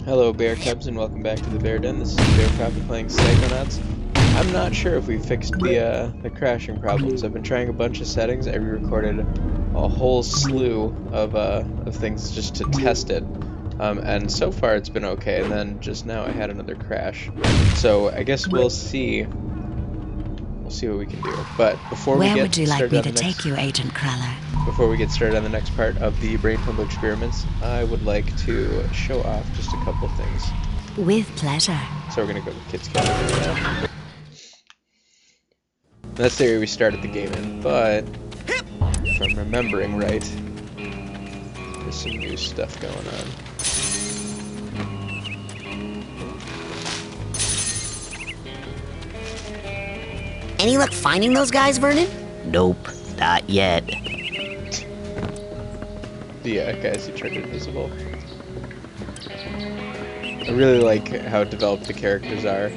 Hello Bear Cubs and welcome back to the Bear Den. This is TheBearProphet playing Psychonauts. I'm not sure if we fixed the crashing problems. I've been trying a bunch of settings. I re-recorded a whole slew of things just to test it. And so far it's been okay, and then just now I had another crash. So I guess we'll see what we can do. But before we get Where would you like me to next, take you, Agent Cruller? Before we get started on the next part of the brain tumble experiments, I would like to show off just a couple of things. With pleasure. So we're gonna go to Kids Category now. That's the area we started the game in, but if I'm remembering right, there's some new stuff going on. Any luck finding those guys, Vernon? Nope, not yet. The guys who turned invisible. I really like how developed the characters are,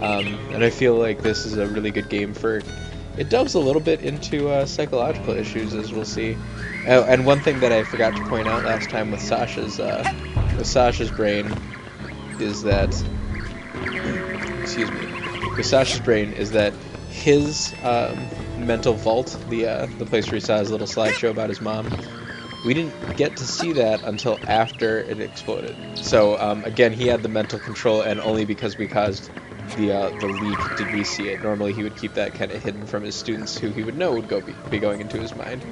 and I feel like this is a really good game for. It delves a little bit into psychological issues, as we'll see. Oh, and one thing that I forgot to point out last time with Sasha's brain is that, with Sasha's brain is that his mental vault, the place where he saw his little slideshow about his mom, we didn't get to see that until after it exploded. So again, he had the mental control, and only because we caused the leak did we see it. Normally he would keep that kind of hidden from his students, who he would know would be going into his mind.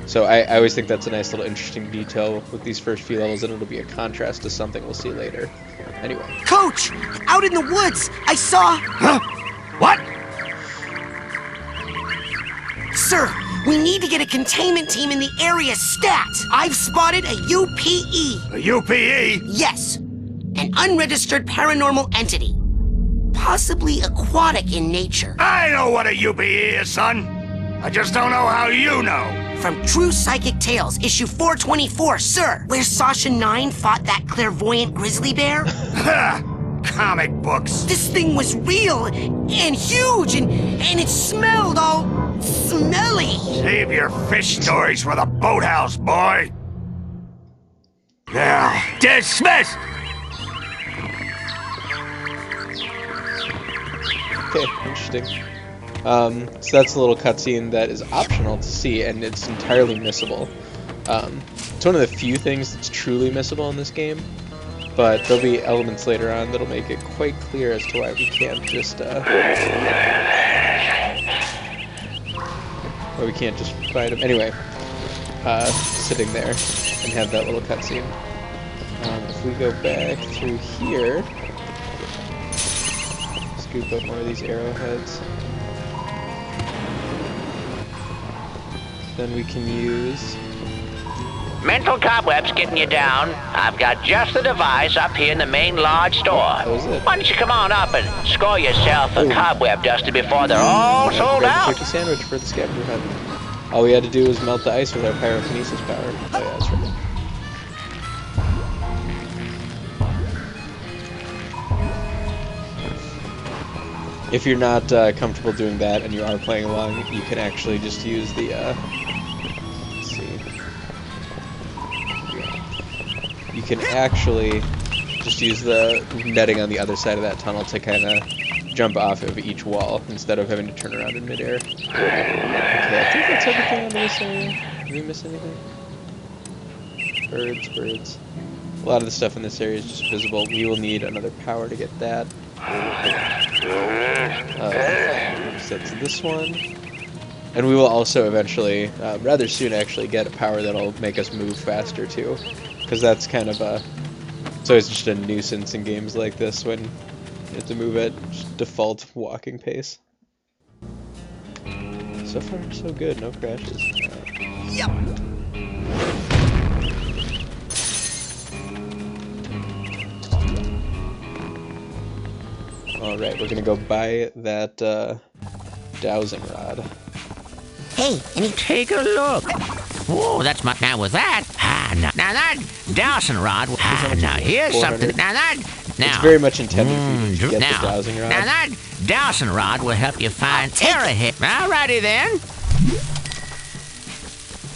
So I always think that's a nice little interesting detail with these first few levels, and it'll be a contrast to something we'll see later. Anyway. Coach! Out in the woods! I saw... Huh? What? Sir, we need to get a containment team in the area stat. I've spotted a UPE. A UPE? Yes. An unregistered paranormal entity. Possibly aquatic in nature. I know what a UPE is, son. I just don't know how you know. From True Psychic Tales, issue 424, sir. Where Sasha 9 fought that clairvoyant grizzly bear. Ha! Comic books. This thing was real and huge and it smelled all smelly. Save your fish stories for the boathouse, boy. Now, dismissed! Okay, interesting. So that's a little cutscene that is optional to see, and it's entirely missable. It's one of the few things that's truly missable in this game, but there'll be elements later on that'll make it quite clear as to why we can't just fight him. Anyway, sitting there and have that little cutscene. If we go back through here, scoop up more of these arrowheads. Then we can use... Mental cobwebs getting you down. I've got just the device up here in the main large store. That was it. Why don't you come on up and score yourself a cobweb duster before they're all sold Grab a out? turkey sandwich for the scavenger hunt. All we had to do was melt the ice with our pyrokinesis power. Oh yeah, that's right. If you're not comfortable doing that and you are playing along, you can actually just use the, let's see. You can actually just use the netting on the other side of that tunnel to kind of jump off of each wall instead of having to turn around in midair. Okay, I think that's everything on this area. Did we miss anything? Birds. A lot of the stuff in this area is just visible. We will need another power to get that. So that's this one. And we will also eventually, rather soon actually, get a power that'll make us move faster too. Because that's kind of it's always just a nuisance in games like this when you have to move at just default walking pace. So far so good, no crashes. Yep. Alright, we're gonna go buy that dowsing rod. Hey, any... Take a look. Whoa, that's my... Now with that... now that dowsing rod... now here's something... It's very much intended for you to get the dowsing rod. Now that dowsing rod will help you find arrowhead. Alrighty then.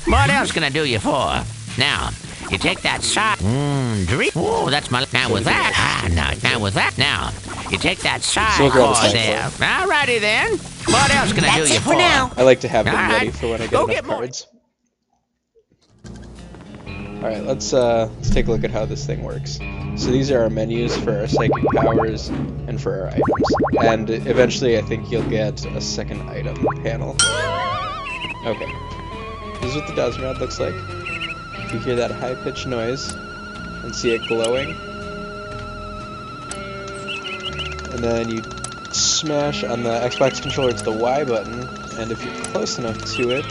What else can I do you for? Now, You take that side. Dream. Oh, that's my. Now with that. Now with that. Now you take that side So we'll grab a cord side there. Alrighty then. What else can I do That's you it for now. I like to have them All ready right. for when I get Go enough get more. cards. Alright, let's take a look at how this thing works. So these are our menus for our psychic powers and for our items. And eventually I think you'll get a second item panel. Okay. This is what the dowsing rod looks like. If you hear that high-pitched noise and see it glowing, and then you smash on the Xbox controller to the Y button, and if you're close enough to it,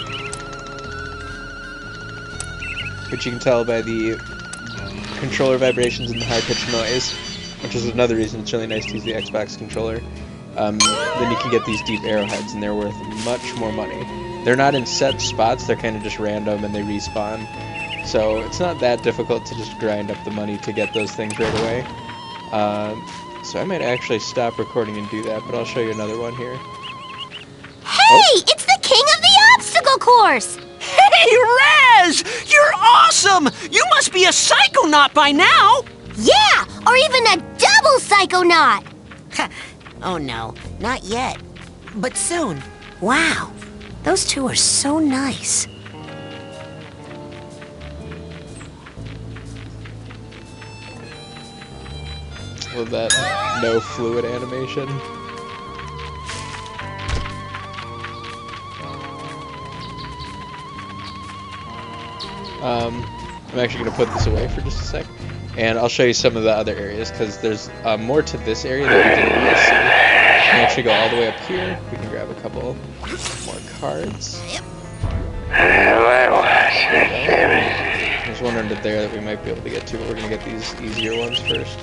which you can tell by the controller vibrations and the high-pitched noise, which is another reason it's really nice to use the Xbox controller, then you can get these deep arrowheads, and they're worth much more money. They're not in set spots, they're kind of just random and they respawn. So it's not that difficult to just grind up the money to get those things right away. So I might actually stop recording and do that, but I'll show you another one here. Hey, it's the king of the obstacle course! Hey, Raz! You're awesome! You must be a psychonaut by now! Yeah, or even a double psychonaut! Oh no, not yet. But soon. Wow, those two are so nice. With that no fluid animation. I'm actually going to put this away for just a sec, and I'll show you some of the other areas, because there's more to this area that we didn't really see. We can actually go all the way up here. We can grab a couple more cards. There's one under there that we might be able to get to, but we're going to get these easier ones first.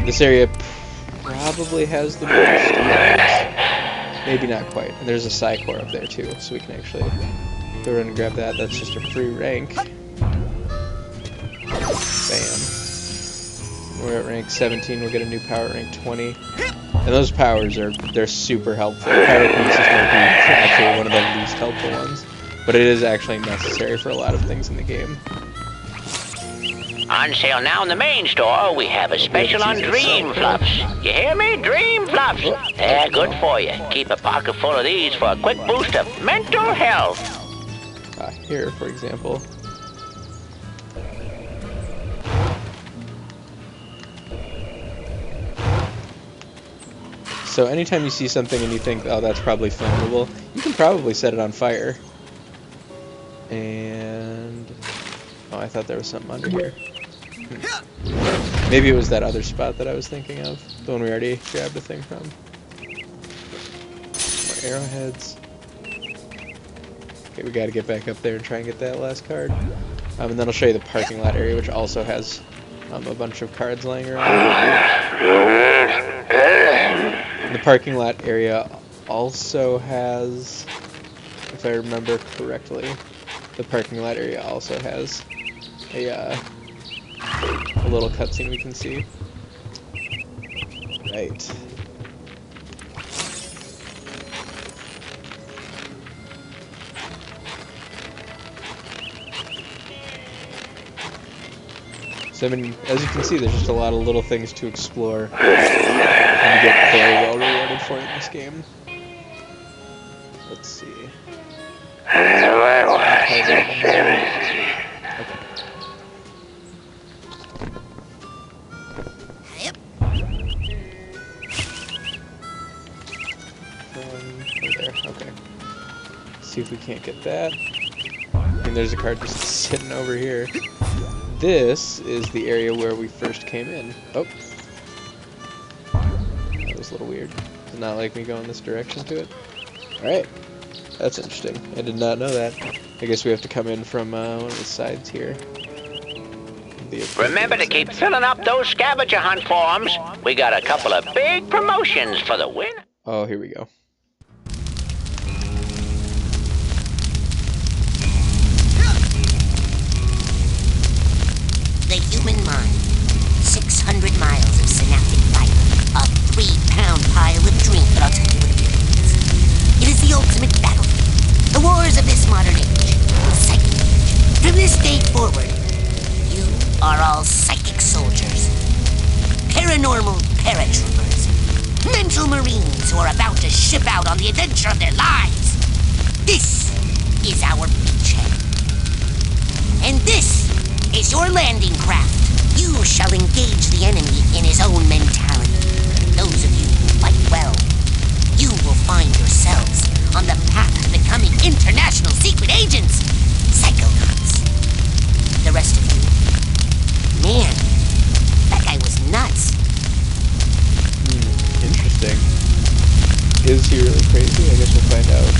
This area probably has the most cards. Maybe not quite. And there's a psy-core up there too, so we can actually go around and grab that. That's just a free rank. Bam. We're at rank 17, we'll get a new power at rank 20. And those powers they're super helpful. Pyrokinesis might be actually one of the least helpful ones, but it is actually necessary for a lot of things in the game. On sale now in the main store, we have a special on Dream Fluffs. You hear me? Dream Fluffs. They're good for you. Keep a pocket full of these for a quick boost of mental health. Here, for example. So anytime you see something and you think, oh, that's probably flammable, you can probably set it on fire. And... oh, I thought there was something under here. Maybe it was that other spot that I was thinking of, the one we already grabbed a thing from. More arrowheads. Okay, we gotta get back up there and try and get that last card. And then I'll show you the parking lot area, which also has a bunch of cards lying around. And the parking lot area also has, if I remember correctly, the parking lot area also has a little cutscene we can see. Right. So, I mean, as you can see, there's just a lot of little things to explore, and you get very well rewarded for it in this game. Let's see. Okay. See if we can't get that. I mean, there's a card just sitting over here. This is the area where we first came in. Oh. That was a little weird. Does not like me going this direction to it. Alright. That's interesting. I did not know that. I guess we have to come in from one of the sides here. Remember to keep filling up those scavenger hunt forms. We got a couple of big promotions for the win. Oh, here we go. The human mind. 600 miles of synaptic fiber. A 3-pound pile of dream. But I'll tell you what it is. It is the ultimate battlefield. The wars of this modern age. The psychic age. are all psychic soldiers, paranormal paratroopers, mental marines who are about to ship out on the adventure of their lives. This is our beachhead. And this is your landing craft. You shall engage the enemy in his own mentality. Those of you who fight well, you will find yourselves on the path of becoming international secret agents, Psychonauts. The rest of you, man, that guy was nuts. Interesting. Is he really crazy? I guess we'll find out.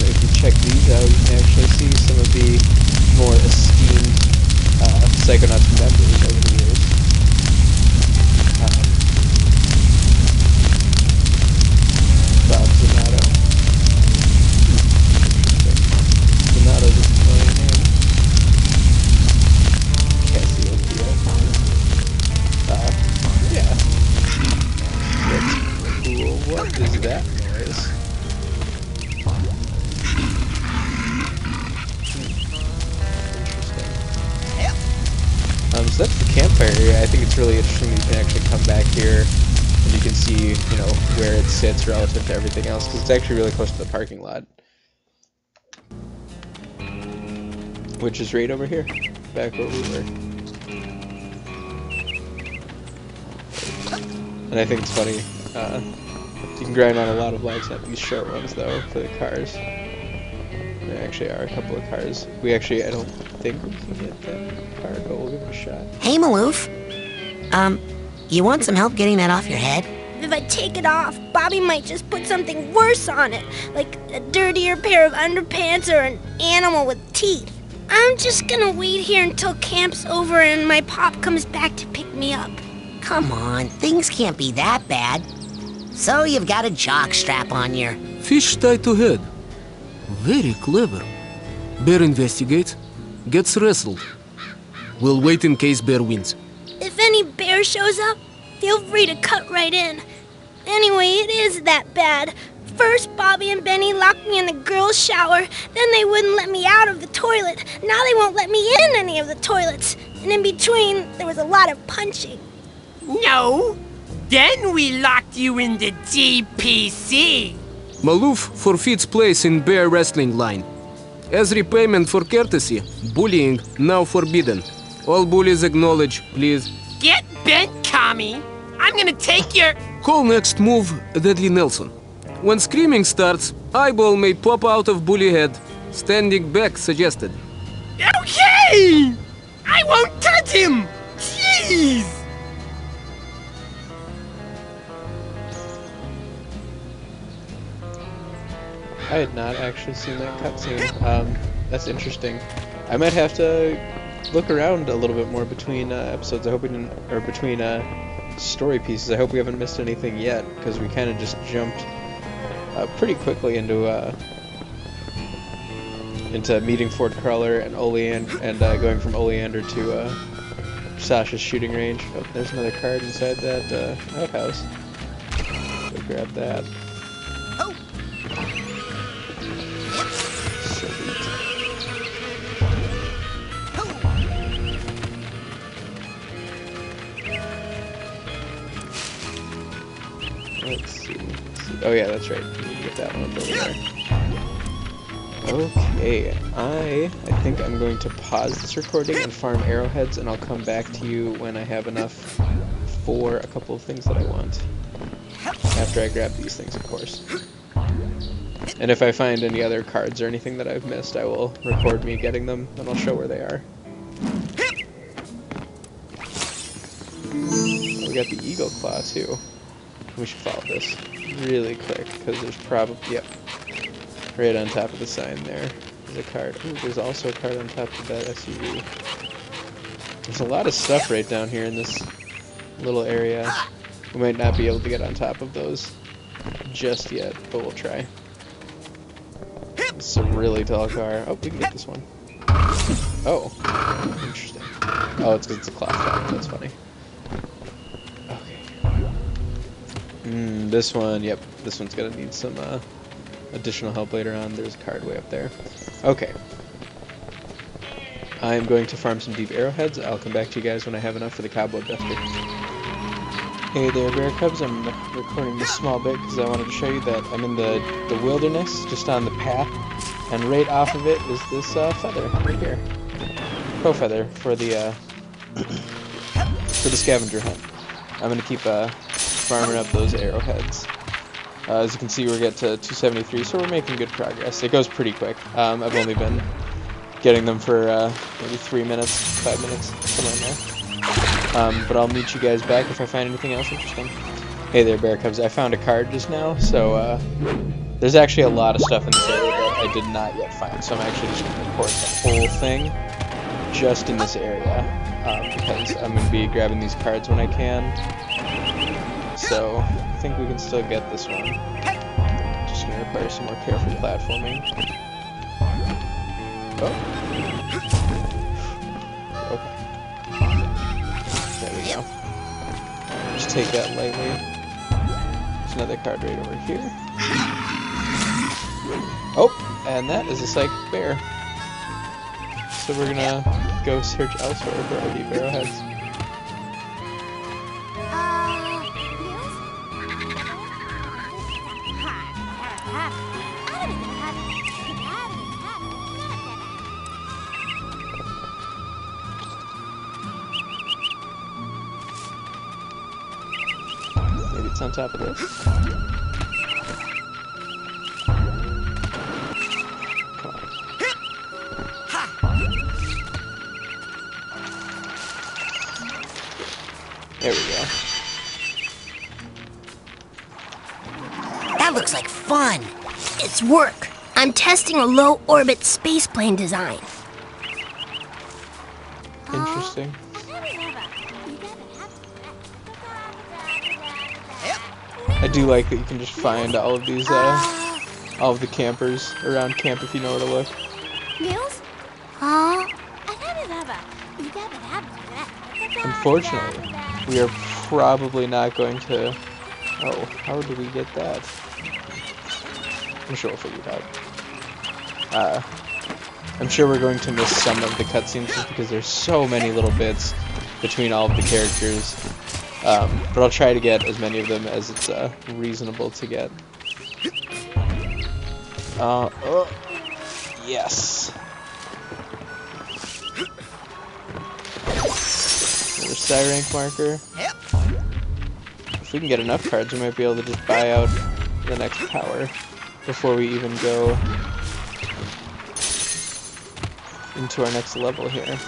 If you check these out, you can actually see some of the more esteemed Psychonauts members over the years. Bob Zanato. Interesting. Zanato's a familiar name. Cassiopeia. Yeah. That's cool. What is that noise? So that's the campfire area. I think it's really interesting that you can actually come back here and you can see, you know, where it sits relative to everything else, because it's actually really close to the parking lot. Which is right over here, back where we were. And I think it's funny, you can grind on a lot of lights at these short ones though, for the cars. There actually are a couple of cars. We actually, I don't think we can get that car, but we'll give it a shot. Hey, Maloof. You want some help getting that off your head? If I take it off, Bobby might just put something worse on it, like a dirtier pair of underpants or an animal with teeth. I'm just gonna wait here until camp's over and my pop comes back to pick me up. Come on, things can't be that bad. So you've got a jock strap on your... Fish tied to head. Very clever. Bear investigates, gets wrestled. We'll wait in case Bear wins. If any bear shows up, feel free to cut right in. Anyway, it is that bad. First, Bobby and Benny locked me in the girls' shower, then they wouldn't let me out of the toilet. Now they won't let me in any of the toilets. And in between, there was a lot of punching. No, then we locked you in the DPC. Maloof forfeits place in Bear wrestling line. As repayment for courtesy, bullying now forbidden. All bullies acknowledge, please. Get bent, commie. I'm gonna take your... Call next move Deadly Nelson. When screaming starts, eyeball may pop out of bully head. Standing back suggested. Okay! I won't touch him! Jeez! I had not actually seen that cutscene. That's interesting. I might have to look around a little bit more between episodes. I hope we didn't, or between story pieces. I hope we haven't missed anything yet, because we kind of just jumped pretty quickly into meeting Ford Crawler and Oleander, and going from Oleander to Sasha's shooting range. Oh, there's another card inside that outhouse. Go grab that. Let's see. Oh yeah, that's right. You can get that one over there. Okay, I think I'm going to pause this recording and farm arrowheads, and I'll come back to you when I have enough for a couple of things that I want. After I grab these things, of course. And if I find any other cards or anything that I've missed, I will record me getting them, and I'll show where they are. Oh, we got the Eagle Claw, too. We should follow this really quick, because there's probably, yep, right on top of the sign there, there's a card. Ooh, there's also a card on top of that SUV. There's a lot of stuff right down here in this little area. We might not be able to get on top of those just yet, but we'll try. It's a really tall car. Oh, we can get this one. Oh, interesting. Oh, it's because it's a cloth top. That's funny. This one, yep, this one's gonna need some additional help later on. There's a card way up there. Okay. I'm going to farm some deep arrowheads. I'll come back to you guys when I have enough for the cobweb duster. Hey there, Bear Cubs. I'm recording this small bit because I wanted to show you that I'm in the wilderness, just on the path, and right off of it is this feather right here. Crow feather for the scavenger hunt. I'm gonna keep farming up those arrowheads. As you can see, we're getting to 273, so we're making good progress. It goes pretty quick. I've only been getting them for maybe 3 minutes, 5 minutes, somewhere in there. But I'll meet you guys back if I find anything else interesting. Hey there, Bear Cubs. I found a card just now, so there's actually a lot of stuff in this area that I did not yet find, so I'm actually just going to record the whole thing just in this area, because I'm going to be grabbing these cards when I can. So I think we can still get this one. Just going to require some more careful platforming. Oh. Okay. There we go. Just take that lightly. There's another card right over here. Oh, and that is a psychic bear. So we're gonna go search elsewhere for our deep arrowheads. Maybe it's on top of this. There we go. That looks like fun. It's work. I'm testing a low-orbit spaceplane design. Interesting. I do like that you can just find all of these, all of the campers around camp if you know where to look. Unfortunately, we are probably not going to... Oh, how do we get that? I'm sure we'll figure it out. I'm sure we're going to miss some of the cutscenes just because there's so many little bits between all of the characters. But I'll try to get as many of them as it's reasonable to get. Oh, yes. Another Psy rank marker. If we can get enough cards, we might be able to just buy out the next power before we even go into our next level here.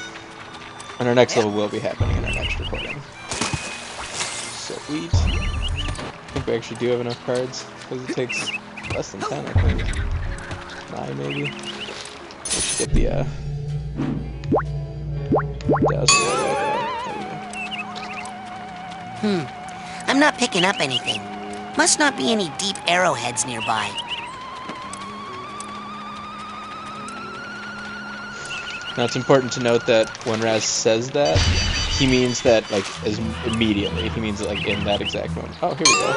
And our next level will be happening in our next recording. Sweet. I think we actually do have enough cards, because it takes less than 10, I think. 9, maybe. We should get the, I'm not picking up anything. Must not be any deep arrowheads nearby. Now it's important to note that when Raz says that, he means that, like, as immediately. He means it, like, in that exact moment. Oh, here we go.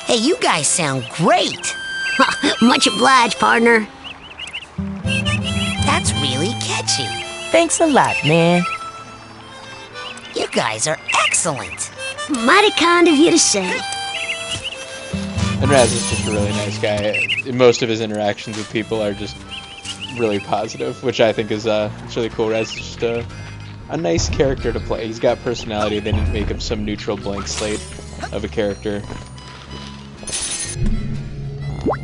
Hey, you guys sound great! Much obliged, partner. That's really catchy. Thanks a lot, man. You guys are excellent. Mighty kind of you to say. And Raz is just a really nice guy. Most of his interactions with people are just really positive, which I think is it's really cool. Raz is just a nice character to play. He's got personality. They didn't make him some neutral blank slate of a character.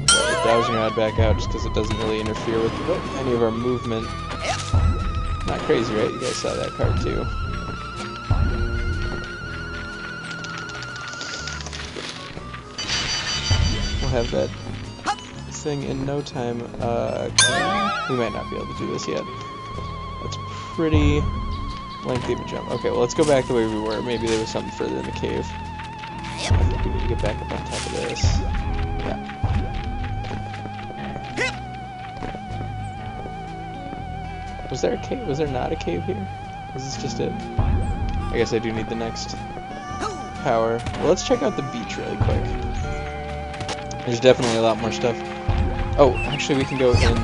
The dowsing rod back out just because it doesn't really interfere with any of our movement. Not crazy, right? You guys saw that card too. We'll have that thing in no time. We might not be able to do this yet. That's pretty lengthy of a jump. Okay, well, let's go back the way we were. Maybe there was something further in the cave. I think we need to get back up on top of this. Yeah. Was there a cave? Was there not a cave here? Is this just it? I guess I do need the next power. Well, let's check out the beach really quick. There's definitely a lot more stuff. Oh, actually we can go in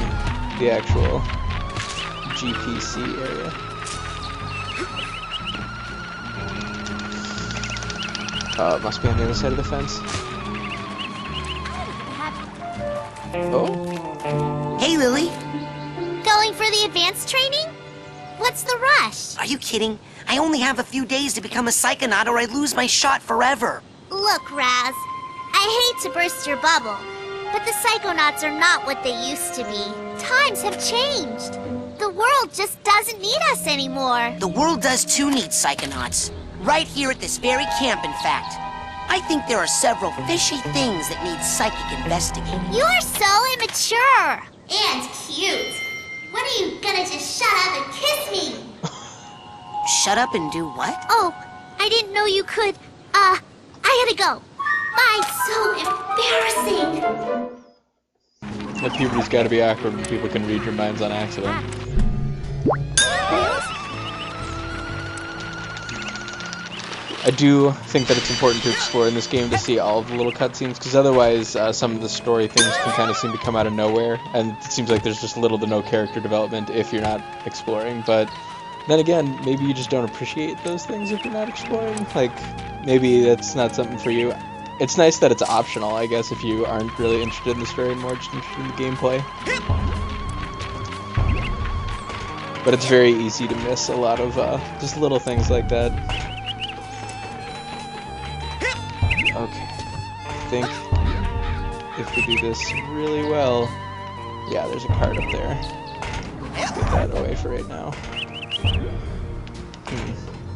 the actual GPC area. It must be on the other side of the fence. Oh. Hey, Lily. Going for the advanced training? What's the rush? Are you kidding? I only have a few days to become a psychonaut or I lose my shot forever. Look, Raz, I hate to burst your bubble, but the Psychonauts are not what they used to be. Times have changed. The world just doesn't need us anymore. The world does too need psychonauts. Right here at this very camp, in fact. I think there are several fishy things that need psychic investigating. You are so immature. And cute. When are you gonna just shut up and kiss me? Shut up and do what? Oh, I didn't know you could. I gotta go. Bye, so embarrassing. The puberty's gotta be awkward when people can read your minds on accident. I do think that it's important to explore in this game to see all of the little cutscenes, because otherwise some of the story things can kind of seem to come out of nowhere, and it seems like there's just little to no character development if you're not exploring. But then again, maybe you just don't appreciate those things if you're not exploring. Like, maybe that's not something for you. It's nice that it's optional, I guess, if you aren't really interested in the story and more just interested in the gameplay. But it's very easy to miss a lot of just little things like that. Okay, I think if we do this really well, yeah, there's a card up there. Let's get that away for right now.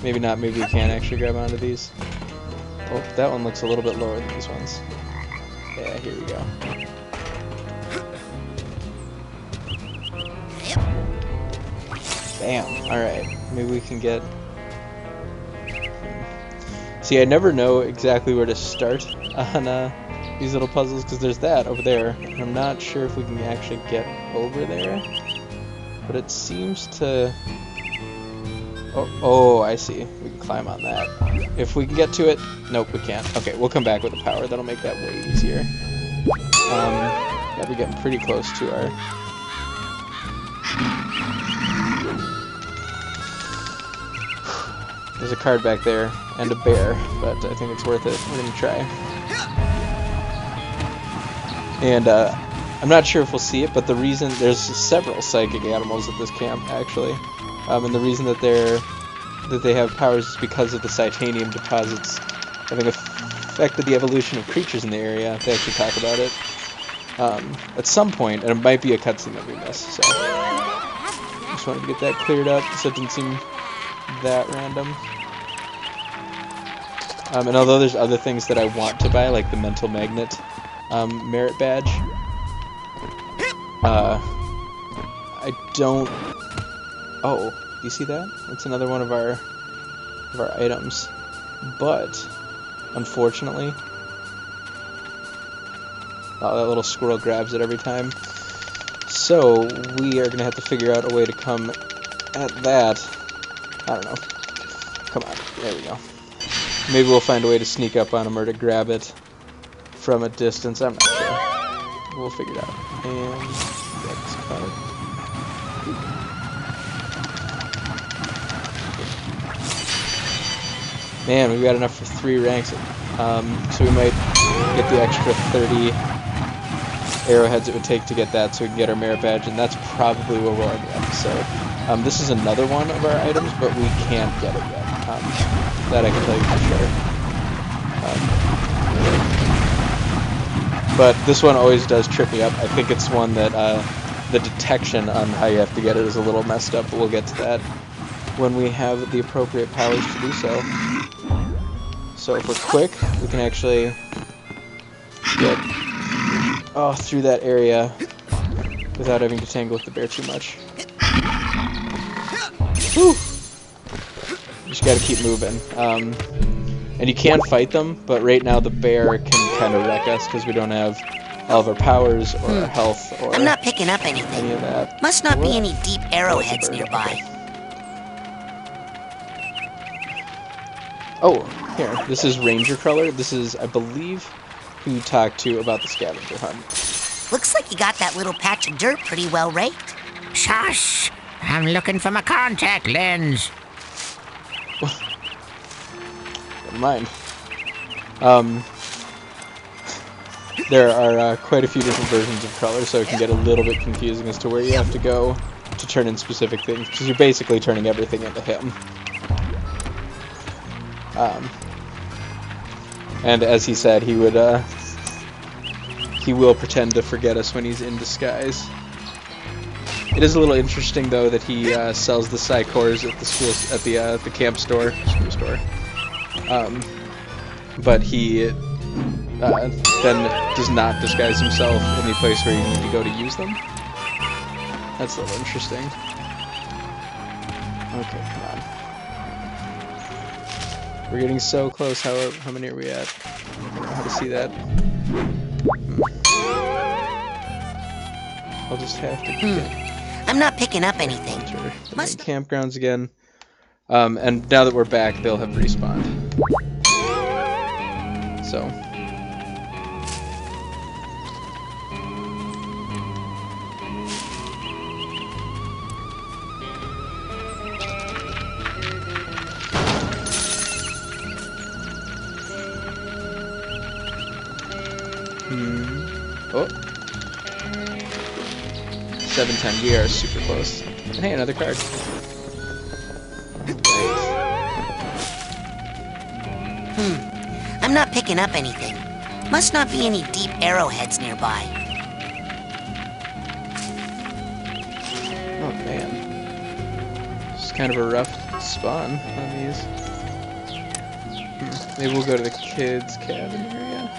Maybe not, maybe we can actually grab onto these. Oh, that one looks a little bit lower than these ones. Yeah, here we go. Bam, alright, maybe we can get... See, I never know exactly where to start on these little puzzles, because there's that over there, and I'm not sure if we can actually get over there, but it seems to... Oh, I see. We can climb on that. If we can get to it... Nope, we can't. Okay, we'll come back with the power. That'll make that way easier. Yeah, we're getting pretty close to our... There's a card back there, and a bear, but I think it's worth it. We're gonna try. And I'm not sure if we'll see it, but the reason there's several psychic animals at this camp actually, and the reason that they have powers is because of the titanium deposits having affected the evolution of creatures in the area. They actually talk about it at some point, and it might be a cutscene that we missed. So just wanted to get that cleared up, so it didn't seem that random. And although there's other things that I want to buy, like the mental magnet merit badge, I don't... Oh, you see that? That's another one of our items. But unfortunately, oh, that little squirrel grabs it every time. So we are gonna have to figure out a way to come at that. I don't know. Come on. There we go. Maybe we'll find a way to sneak up on him or to grab it from a distance. I'm not sure. We'll figure it out. And grab this card. Man, we've got enough for 3 ranks. So we might get the extra 30 arrowheads it would take to get that, so we can get our merit badge, and that's probably where we'll end the episode. This is another one of our items, but we can't get it yet. That I can tell you for sure. But this one always does trip me up. I think it's one that the detection on how you have to get it is a little messed up, but we'll get to that when we have the appropriate powers to do so. So if we're quick, we can actually get through that area without having to tangle with the bear too much. Whew. You just gotta keep moving. And you can fight them, but right now the bear can kind of wreck us because we don't have all of our powers or our health or I'm not picking up anything. any of that. Must not be any deep arrowheads nearby. Oh, here. This is Ranger Crawler. This is, I believe, who you talked to about the scavenger hunt. Looks like you got that little patch of dirt pretty well raked. Shush! I'm looking for my contact lens. Never mind. There are quite a few different versions of color, so it can get a little bit confusing as to where you have to go to turn in specific things, because you're basically turning everything into him. And as he said, he will pretend to forget us when he's in disguise. It is a little interesting, though, that he sells the psychors at the school, at the camp store, but he then does not disguise himself in the place where you need to go to use them. That's a little interesting. Okay, come on. We're getting so close. How many are we at? I don't know how to see that. I'll just have to get... I'm not picking up anything. Must campgrounds again. And now that we're back, they'll have respawned. So. Oh. 710. We are super close. And hey, another card. I'm not picking up anything. Must not be any deep arrowheads nearby. Oh man. It's kind of a rough spawn on these. Maybe we'll go to the kids' cabin area.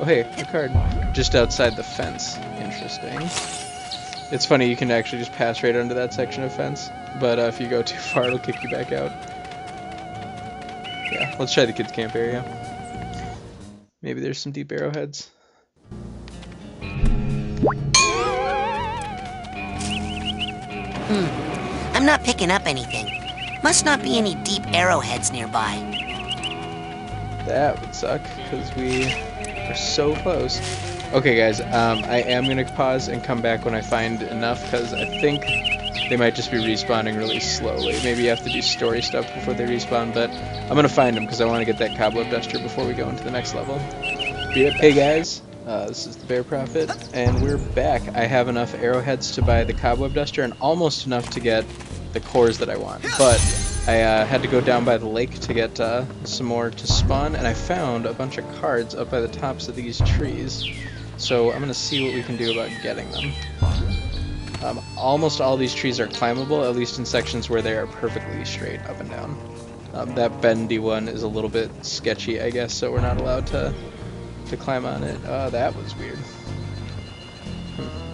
Oh hey, a card. Just outside the fence. Interesting. It's funny, you can actually just pass right under that section of fence, but if you go too far, it'll kick you back out. Yeah, let's try the kids' camp area. Maybe there's some deep arrowheads. I'm not picking up anything. Must not be any deep arrowheads nearby. That would suck, because we are so close. Okay guys, I am going to pause and come back when I find enough, because I think they might just be respawning really slowly. Maybe you have to do story stuff before they respawn, but I'm going to find them because I want to get that cobweb duster before we go into the next level. Hey guys, this is TheBearProphet, and we're back. I have enough arrowheads to buy the cobweb duster and almost enough to get the cores that I want, but I had to go down by the lake to get some more to spawn, and I found a bunch of cards up by the tops of these trees. So I'm going to see what we can do about getting them. Almost all these trees are climbable, at least in sections where they are perfectly straight up and down. That bendy one is a little bit sketchy, I guess, so we're not allowed to climb on it. That was weird.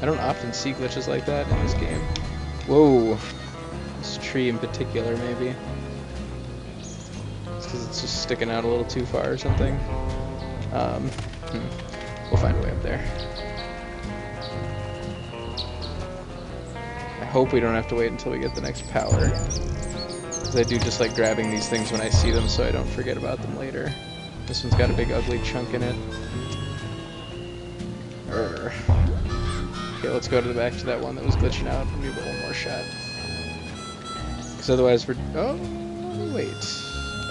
I don't often see glitches like that in this game. Whoa. This tree in particular, maybe. It's because it's just sticking out a little too far or something. We'll find a way up there. I hope we don't have to wait until we get the next power. Because I do just like grabbing these things when I see them so I don't forget about them later. This one's got a big ugly chunk in it. Okay, let's go back to that one that was glitching out and give it one more shot. Because otherwise we're... Oh, wait.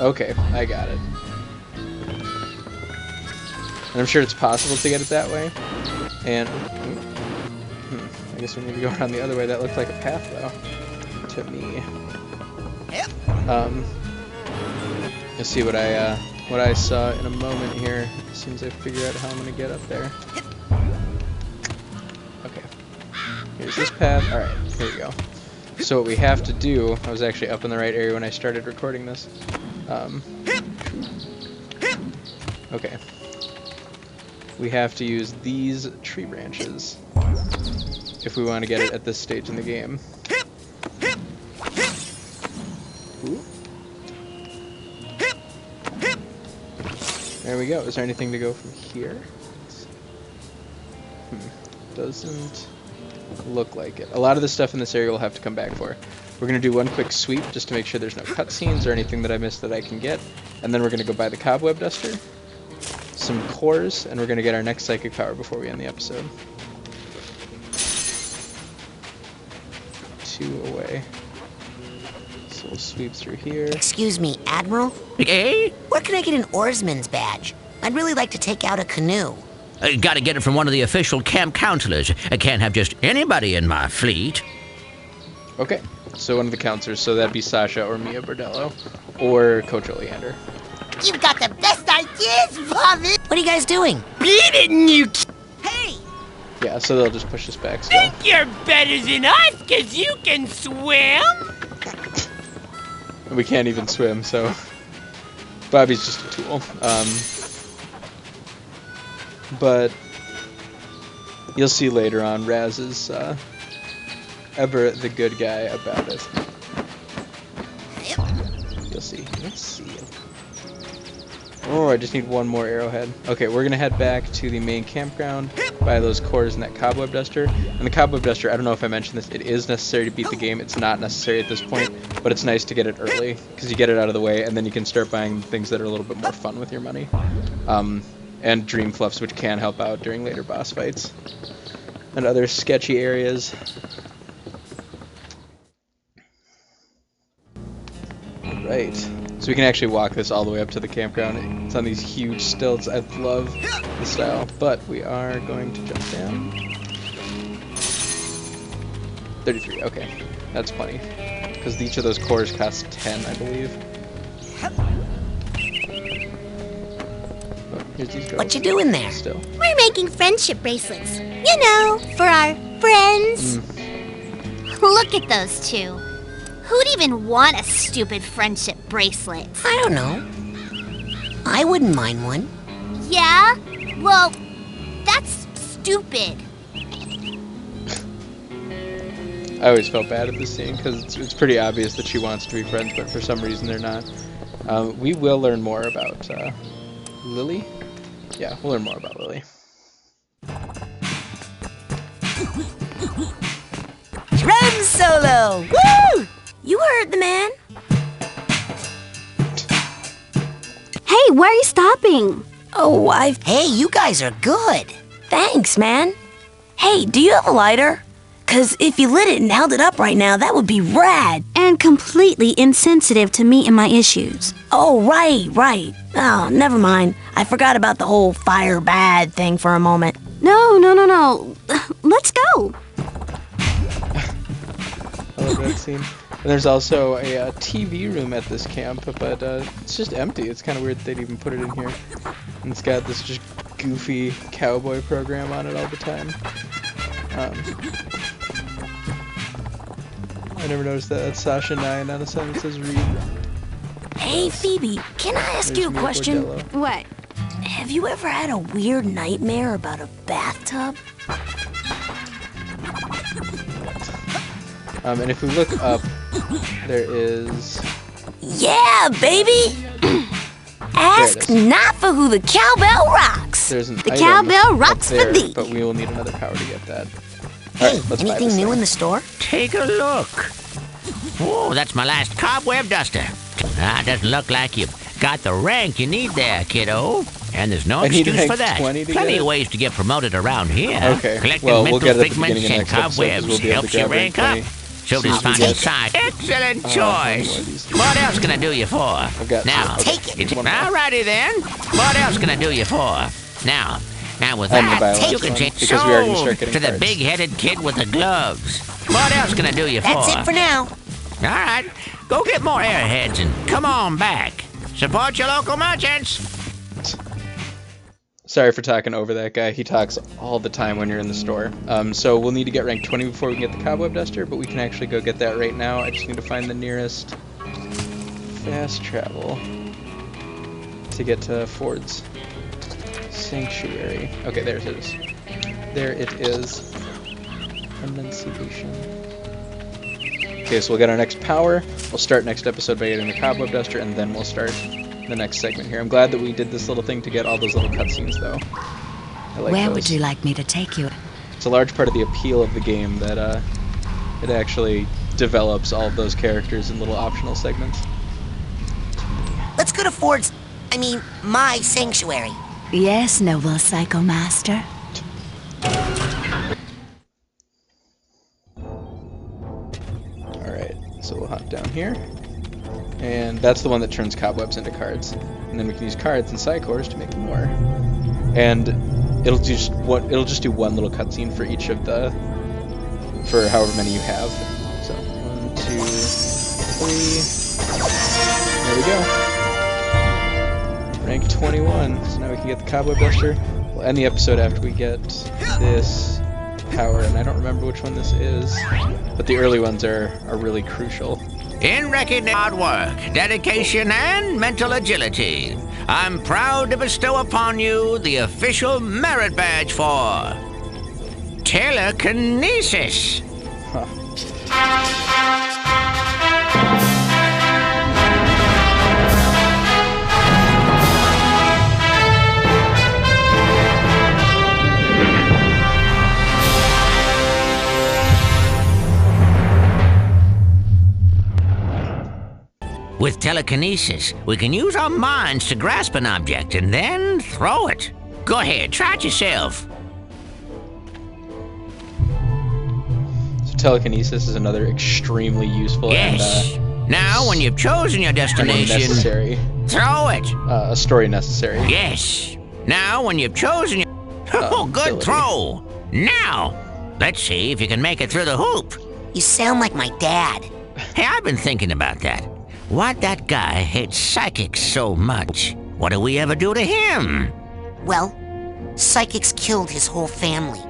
Okay, I got it. And I'm sure it's possible to get it that way. And I guess we need to go around the other way. That looked like a path, though, to me. You'll see what I saw in a moment here. As soon as I figure out how I'm gonna get up there. Okay. Here's this path. All right, here we go. So what we have to do, I was actually up in the right area when I started recording this. Okay. We have to use these tree branches if we want to get it at this stage in the game. Ooh. There we go. Is there anything to go from here? Doesn't look like it. A lot of the stuff in this area we'll have to come back for. We're going to do one quick sweep just to make sure there's no cutscenes or anything that I missed that I can get. And then we're going to go buy the cobweb duster, some cores, and we're going to get our next psychic power before we end the episode. 2 away. So we'll sweep through here. Excuse me, Admiral? Eh? Where can I get an oarsman's badge? I'd really like to take out a canoe. Gotta get it from one of the official camp counselors. I can't have just anybody in my fleet. Okay, so one of the counselors, so that'd be Sasha or Mia Bordello, or Coach Oleander. You've got the best ideas, Bobby! What are you guys doing? Beat it, you Hey! Yeah, so they'll just push us back still. think you're better than us because you can swim? We can't even swim, so Bobby's just a tool. But you'll see later on, Raz is ever the good guy about it. You'll see. Let's see. Oh, I just need one more arrowhead. Okay, we're gonna head back to the main campground, buy those cores and that cobweb duster. And the cobweb duster, I don't know if I mentioned this, it is necessary to beat the game. It's not necessary at this point, but it's nice to get it early, because you get it out of the way, and then you can start buying things that are a little bit more fun with your money. And dream fluffs, which can help out during later boss fights and other sketchy areas. Right, so we can actually walk this all the way up to the campground. It's on these huge stilts. I love the style, but we are going to jump down. 33, okay, that's plenty, because each of those cores cost 10, I believe. Here's these girls. What you doing there? Still. We're making friendship bracelets. You know, for our friends. Look at those two. Who'd even want a stupid friendship bracelet? I don't know. I wouldn't mind one. Yeah? Well, that's stupid. I always felt bad at this scene because it's pretty obvious that she wants to be friends, but for some reason they're not. We will learn more about Lily. Yeah, we'll learn more about Lily. Drum solo! Woo! You heard the man. Hey, where are you stopping? Oh, Hey, you guys are good. Thanks, man. Hey, do you have a lighter? 'Cause if you lit it and held it up right now, that would be rad. And completely insensitive to me and my issues. Oh, right. Oh, never mind. I forgot about the whole fire bad thing for a moment. No. Let's go. I love that scene. And there's also a TV room at this camp, but it's just empty. It's kind of weird they'd even put it in here. And it's got this just goofy cowboy program on it all the time. I never noticed that. That's Sasha 9 on a sign that says read. Hey, Phoebe, can I ask you a question? What? Have you ever had a weird nightmare about a bathtub? And if we look up, there is... Yeah, baby! Ask not for who the cowbell rocks. There's an the item cowbell rocks up there, for thee. but we will need another power to get that. Hey, let's buy anything this new thing. in the store? Take a look. Oh, that's my last cobweb duster. Doesn't look like you've got the rank you need there, kiddo. And there's no I need excuse rank for that. 20 to Plenty get of it? ways to get promoted around here. Okay, Collecting well, we'll mental get it at the figments beginning of and next episode, 'cause cobwebs we'll be able to helps you grab rank rank up. 20. So does finding side. Excellent choice. What else can I do you for? Now, Take it. Alrighty then. What else can I do you for? Now with I'm the that, biologist you can one, take because we are gonna sold start getting to the cards. big-headed kid with the gloves. What else can I do you for? That's it for now. All right, go get more airheads and come on back. Support your local merchants. Sorry for talking over that guy. He talks all the time when you're in the store. So we'll need to get rank 20 before we can get the cobweb duster, but we can actually go get that right now. I just need to find the nearest fast travel to get to Ford's Sanctuary. Okay, there it is. There it is. Enunciation. Okay, so we'll get our next power. We'll start next episode by getting the cobweb duster, and then we'll start the next segment here. I'm glad that we did this little thing to get all those little cutscenes, though. I like Where those. would you like me to take you? It's a large part of the appeal of the game that it actually develops all of those characters in little optional segments. Let's go to my sanctuary. Yes, noble Psycho Master. here. And that's the one that turns cobwebs into cards. And then we can use cards and psychors to make more. And it'll just do one little cutscene for each of the, for however many you have. So 1, 2, 3. There we go. Rank 21. So now we can get the cobweb duster. We'll end the episode after we get this power, and I don't remember which one this is, but the early ones are really crucial. In recognition of hard work, dedication, and mental agility, I'm proud to bestow upon you the official merit badge for telekinesis. Huh. With telekinesis, we can use our minds to grasp an object and then throw it. Go ahead, try it yourself. So telekinesis is another extremely useful Yes. Now, when you've chosen your destination, necessary. Throw it. A story necessary. Yes. Now, when you've chosen your... Oh, good ability. throw. Now, let's see if you can make it through the hoop. You sound like my dad. Hey, I've been thinking about that. Why'd that guy hate psychics so much? What did we ever do to him? Well, psychics killed his whole family.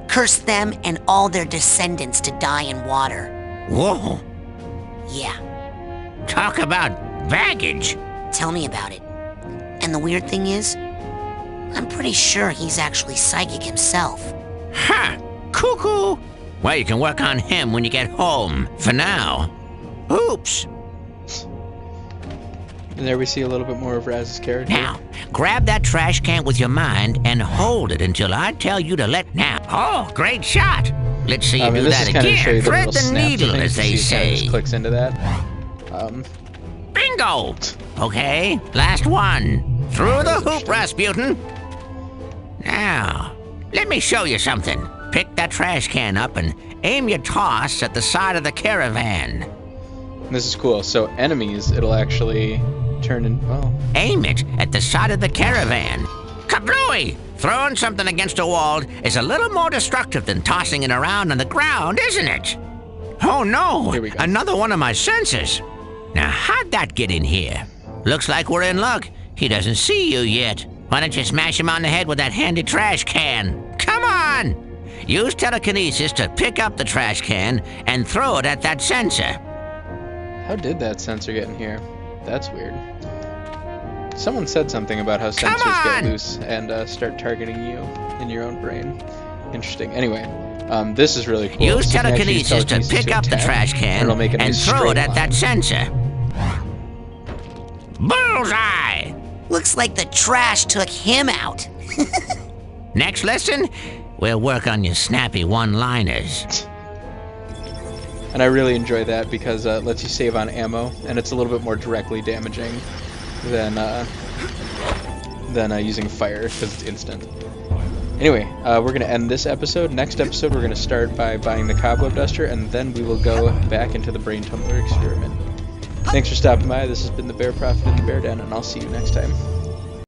Cursed them and all their descendants to die in water. Whoa. Yeah, Talk about baggage. tell me about it. And the weird thing is, I'm pretty sure he's actually psychic himself. Ha! Cuckoo! Well, you can work on him when you get home. For now. Oops. And there we see a little bit more of Raz's character. Now, grab that trash can with your mind and hold it until I tell you to let now. Oh, great shot! Let's see you And do this that is kind of show you again. the Thread little the snaps of needle, things as to they see. It kind of say. just clicks into that. Bingo! Okay, last one. Through the hoop, Rasputin. Now, let me show you something. Pick that trash can up and aim your toss at the side of the caravan. And this is cool. So enemies, it'll actually turn in. Oh, Aim it at the side of the caravan. Kablooey! Throwing something against a wall is a little more destructive than tossing it around on the ground, isn't it? Oh no! Here we go. Another one of my sensors. Now, how'd that get in here? Looks like we're in luck. He doesn't see you yet. Why don't you smash him on the head with that handy trash can? Come on! Use telekinesis to pick up the trash can and throw it at that sensor. how did that sensor get in here? That's weird. Someone said something about how sensors get loose and start targeting you in your own brain. Interesting. Anyway, this is really cool. Use So you can actually use telekinesis to pick up the attack, trash can it'll make it and a throw straight it at that line. sensor. Bullseye! Looks like the trash took him out. Next lesson, we'll work on your snappy one-liners. And I really enjoy that because it lets you save on ammo, and it's a little bit more directly damaging than using fire because it's instant. Anyway, we're going to end this episode. Next episode, we're going to start by buying the cobweb duster, and then we will go back into the brain tumbler experiment. Thanks for stopping by. This has been the Bear Prophet in the Bear Den, and I'll see you next time.